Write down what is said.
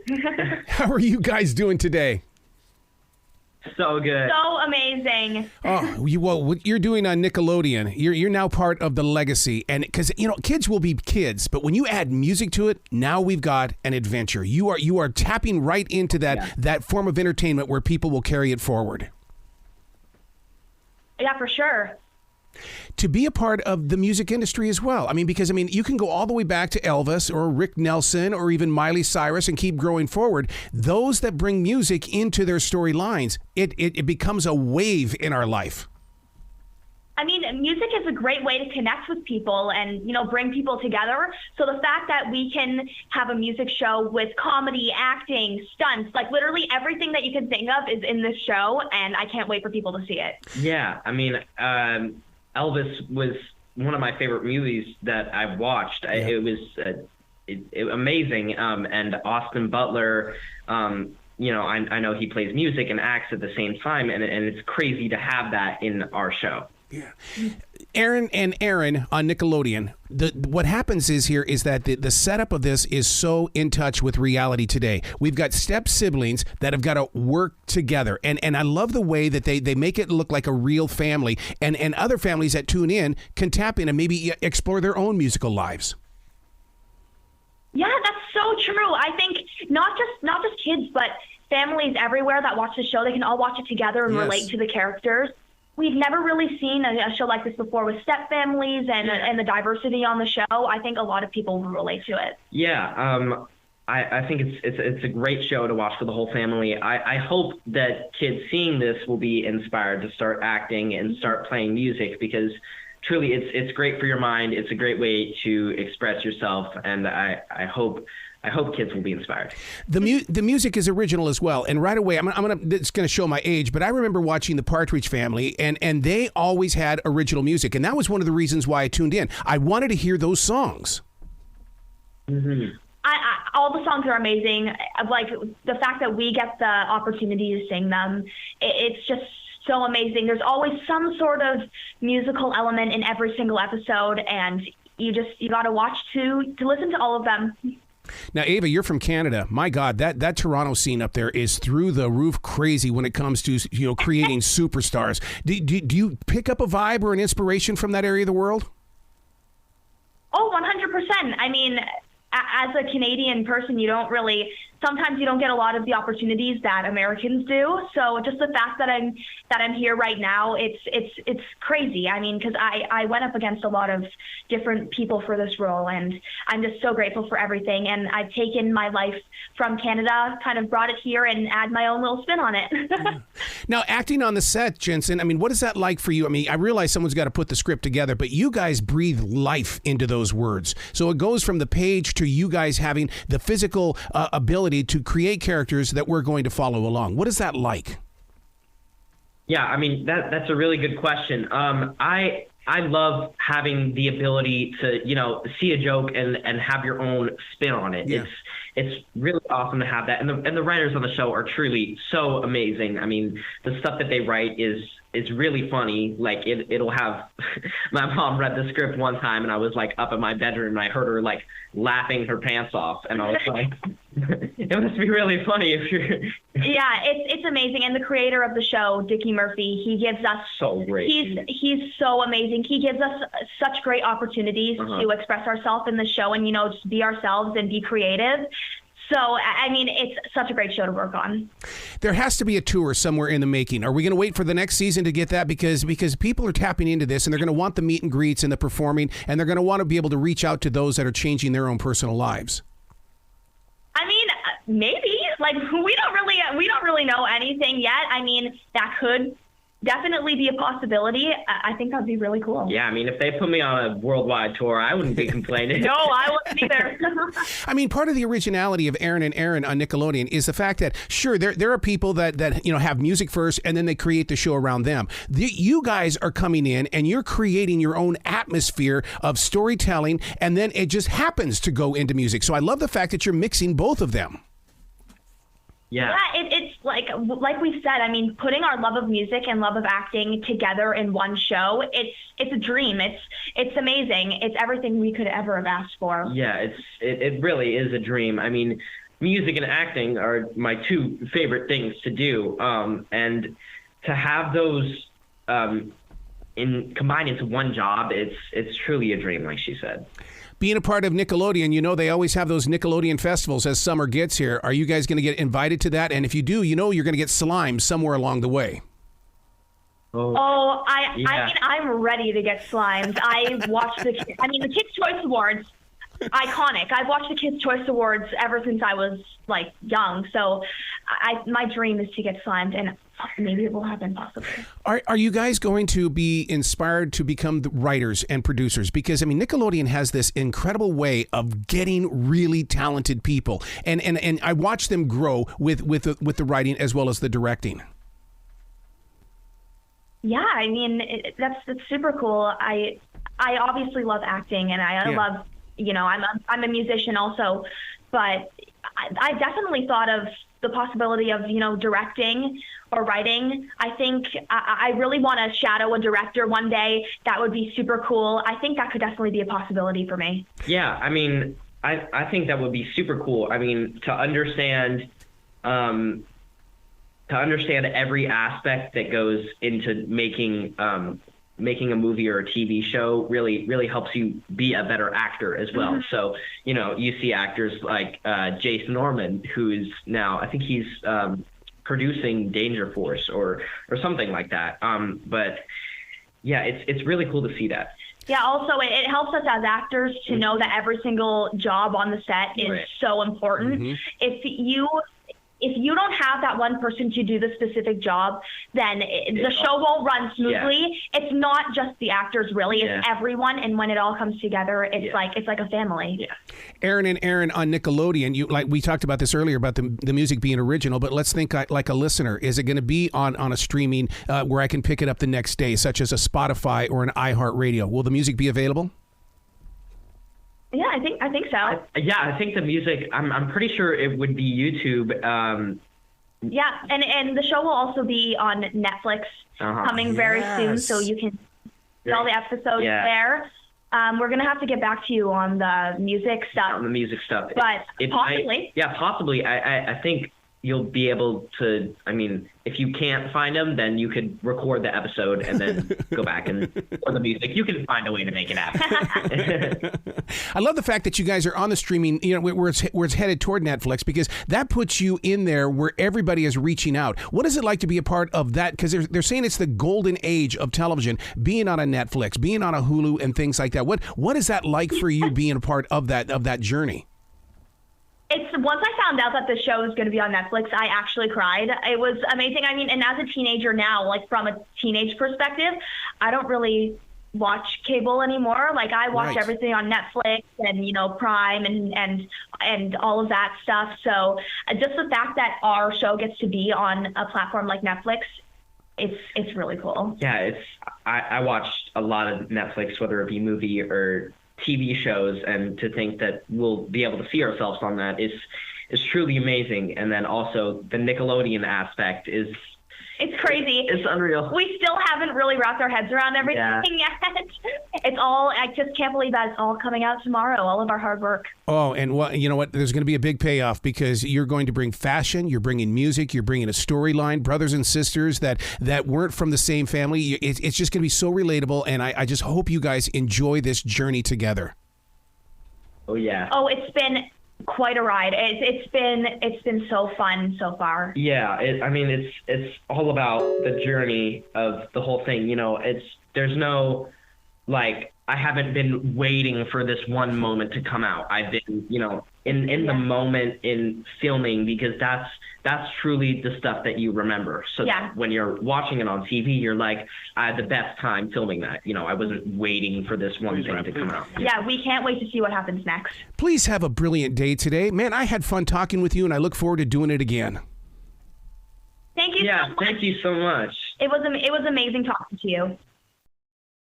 great. How are you guys doing today? So good. So amazing. Oh, what you're doing on Nickelodeon, you're now part of the legacy. And because, kids will be kids, but when you add music to it, now we've got an adventure. You are tapping right into that form of entertainment where people will carry it forward. Yeah, for sure. To be a part of the music industry as well. Because you can go all the way back to Elvis or Rick Nelson or even Miley Cyrus and keep growing forward. Those that bring music into their storylines, it becomes a wave in our life. Music is a great way to connect with people and, bring people together. So the fact that we can have a music show with comedy, acting, stunts, like literally everything that you can think of is in this show, and I can't wait for people to see it. Yeah, Elvis was one of my favorite movies that I've watched. Yeah. It was amazing. And Austin Butler, I know he plays music and acts at the same time, and it's crazy to have that in our show. Yeah. Erin and Erin on Nickelodeon. What happens is that the setup of this is so in touch with reality today. We've got step siblings that have got to work together. And I love the way that they make it look like a real family. And other families that tune in can tap in and maybe explore their own musical lives. Yeah, that's so true. I think not just kids, but families everywhere that watch the show, they can all watch it together and relate to the characters. We've never really seen a show like this before with step families and the diversity on the show. I think a lot of people will relate to it. Yeah, I think it's a great show to watch for the whole family. I hope that kids seeing this will be inspired to start acting and start playing music, because truly it's great for your mind. It's a great way to express yourself, and I hope kids will be inspired. The music is original as well, and right away it's going to show my age, but I remember watching the Partridge Family, and they always had original music, and that was one of the reasons why I tuned in. I wanted to hear those songs. Mm-hmm. All the songs are amazing. Like the fact that we get the opportunity to sing them, it's just so amazing. There's always some sort of musical element in every single episode, and you got to watch to listen to all of them. Now, Ava, you're from Canada. My God, that Toronto scene up there is through the roof crazy when it comes to creating superstars. Do you pick up a vibe or an inspiration from that area of the world? Oh, 100%. As a Canadian person, sometimes you don't get a lot of the opportunities that Americans do. So just the fact that I'm here right now, it's crazy. Because I went up against a lot of different people for this role, and I'm just so grateful for everything. And I've taken my life from Canada, kind of brought it here, and add my own little spin on it. Yeah. Now, acting on the set, Jensen, what is that like for you? I realize someone's got to put the script together, but you guys breathe life into those words. So it goes from the page to you guys having the physical ability to create characters that we're going to follow along. What is that like? Yeah, that's a really good question. I love having the ability to, see a joke and have your own spin on it. Yeah. It's really awesome to have that. And the writers on the show are truly so amazing. The stuff that they write is really funny. Like it'll have my mom read the script one time, and I was like up in my bedroom, and I heard her like laughing her pants off, and I was like, it must be really funny if you're Yeah, it's amazing. And the creator of the show, Dickie Murphy, he gives us so great. He's so amazing. He gives us such great opportunities to express ourselves in the show and just be ourselves and be creative. So, it's such a great show to work on. There has to be a tour somewhere in the making. Are we going to wait for the next season to get that? Because people are tapping into this, and they're going to want the meet and greets and the performing, and they're going to want to be able to reach out to those that are changing their own personal lives. Maybe. We don't really know anything yet. That could definitely be a possibility. I think that'd be really cool. Yeah, if they put me on a worldwide tour, I wouldn't be complaining. No, I wouldn't either. Part of the originality of Erin and Erin on Nickelodeon is the fact that, sure, there are people that have music first, and then they create the show around them. You guys are coming in, and you're creating your own atmosphere of storytelling, and then it just happens to go into music. So I love the fact that you're mixing both of them. Yeah, it's like we've said. Putting our love of music and love of acting together in one show, it's a dream. It's amazing. It's everything we could ever have asked for. Yeah, it really is a dream. music and acting are my two favorite things to do. And to have those combined into one job, it's truly a dream, like she said. Being a part of Nickelodeon, you know they always have those Nickelodeon festivals as summer gets here. Are you guys going to get invited to that? And if you do, you know you're going to get slimed somewhere along the way. I mean, I'm ready to get slimed. I watched the Kids' Choice Awards, iconic. I've watched the Kids' Choice Awards ever since I was like young. So my dream is to get slimed, and maybe it will happen possibly. Are you guys going to be inspired to become the writers and producers? Because I mean, Nickelodeon has this incredible way of getting really talented people, and I watch them grow with the writing as well as the directing. Yeah, I mean, that's super cool. I obviously love acting, and I love, I'm a musician also, but I definitely thought of the possibility of, directing or writing. I think I really want to shadow a director one day. That would be super cool. I think that could definitely be a possibility for me. Yeah, I mean, I think that would be super cool. I mean, to understand every aspect that goes into making a movie or a TV show really helps you be a better actor as well. Mm-hmm. So, you see actors like Jason Norman, who's now, I think he's producing Danger Force or something like that. But yeah, it's really cool to see that. Yeah, also it helps us as actors to know that every single job on the set is so important. Mm-hmm. If you don't have that one person to do the specific job, then the show won't run smoothly. Yeah. It's not just the actors, really. It's everyone, and when it all comes together, it's like a family. Yeah. Erin and Erin on Nickelodeon, we talked about this earlier about the music being original, but let's think like a listener. Is it going to be on a streaming where I can pick it up the next day, such as a Spotify or an iHeartRadio? Will the music be available? Yeah, I think so. I think the music, I'm pretty sure it would be YouTube. Yeah, and the show will also be on Netflix coming very soon, so you can see all the episodes there. We're going to have to get back to you on the music stuff. On the music stuff. But possibly. Possibly. I think you'll be able to, I mean, if you can't find them, then you could record the episode and then go back and for the music. You can find a way to make it happen. I love the fact that you guys are on the streaming, where it's headed toward Netflix, because that puts you in there where everybody is reaching out. What is it like to be a part of that? Because they're saying it's the golden age of television, being on a Netflix, being on a Hulu and things like that. What is that like for you being a part of that journey? Once I found out that the show was going to be on Netflix, I actually cried. It was amazing. I mean, and as a teenager now, like from a teenage perspective, I don't really watch cable anymore. Like I watch everything on Netflix and, Prime and all of that stuff. So just the fact that our show gets to be on a platform like Netflix, it's really cool. Yeah, I watched a lot of Netflix, whether it be movie or TV shows, and to think that we'll be able to see ourselves on that is truly amazing. And then also the Nickelodeon aspect it's crazy. It's unreal. We still haven't really wrapped our heads around everything yet. I just can't believe that it's all coming out tomorrow, all of our hard work. Oh, and you know what? There's going to be a big payoff, because you're going to bring fashion, you're bringing music, you're bringing a storyline, brothers and sisters that weren't from the same family. It's just going to be so relatable, and I just hope you guys enjoy this journey together. Oh, yeah. Oh, it's been quite a ride. It's been so fun so far. Yeah, it's all about the journey of the whole thing. There's no I haven't been waiting for this one moment to come out. I've been in the moment in filming, because that's truly the stuff that you remember. So when you're watching it on TV, you're like, I had the best time filming that. I wasn't waiting for this one thing to come out. Yeah, we can't wait to see what happens next. Please have a brilliant day today. Man, I had fun talking with you, and I look forward to doing it again. Thank you so much. Thank you so much. It was amazing talking to you.